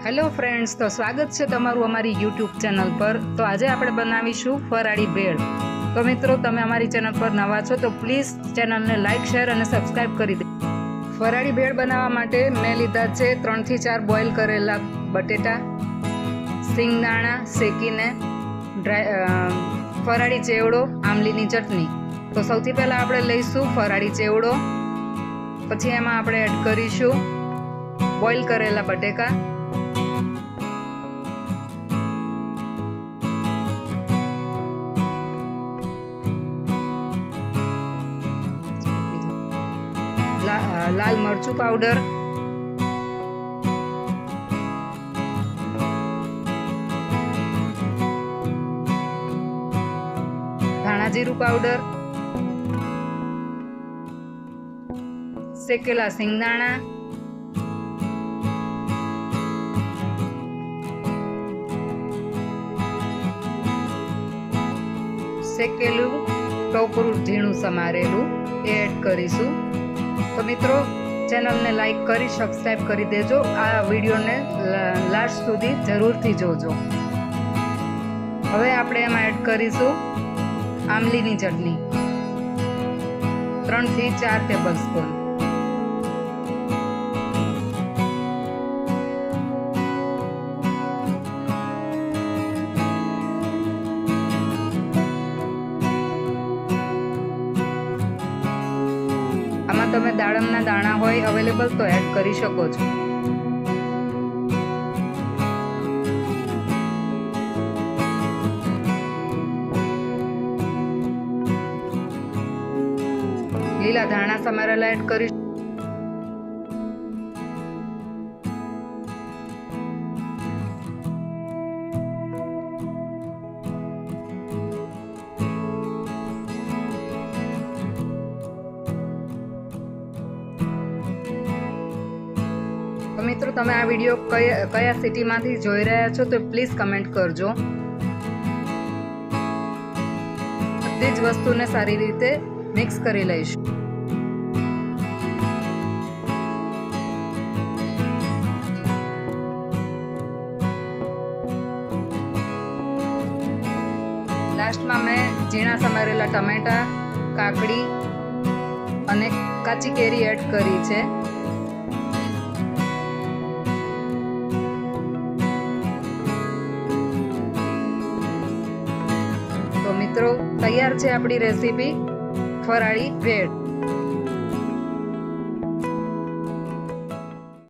Hello friends, તો સ્વાગત છે તમારું અમારી યુટ્યુબ ચેનલ પર। તો આજે આપણે બનાવીશું ફરાળી ભેળ। તો મિત્રો, તમે અમારી ચેનલ પર નવા છો તો પ્લીઝ ચેનલને લાઇક, શેર અને સબસ્ક્રાઈબ કરી દે। ફરાળી ભેળ બનાવવા માટે મેં લીધા છે 3 થી 4 બોઇલ કરેલા બટેટા, સિંગદાણા શેકીને, ફરાળી ચેવડો, આમલીની ચટણી। તો સૌથી પહેલાં આપણે લઈશું ફરાળી ચેવડો, પછી એમાં આપણે એડ કરીશું બોઇલ કરેલા બટેકા, લાલ મરચું પાવડર, ધાણા જીરું પાવડર, શેકેલા સિંગદાણા, શેકેલું ટોપરું ઝીણું સમારેલું એ એડ કરીશું। તો મિત્રો, ચેનલને લાઈક કરી સબસ્ક્રાઈબ કરી દેજો। આ વિડીયોને લાસ્ટ સુધી જરૂરથી જોજો। હવે આપણે એમાં એડ કરીશું આમલીની ચટણી, 3 થી 4 ટેબલ સ્પૂન। આમાં તમે દાડમના દાણા હોય અવેલેબલ તો એડ કરી શકો છો। લીલા ધાણા સમારેલા એડ કરી। મિત્રો, તમે આ વિડીયો કયા સિટીમાંથી જોઈ રહ્યા છો તો પ્લીઝ કમેન્ટ કરજો। બધી જ વસ્તુને સારી રીતે મિક્સ કરી લઈશું। લાસ્ટમાં મેં ઝીણા સમારેલા ટમેટા, કાકડી અને કાચી કેરી એડ કરી છે। તો મિત્રો, તૈયાર છે આપણી રેસીપી ફરાળી ભેળ।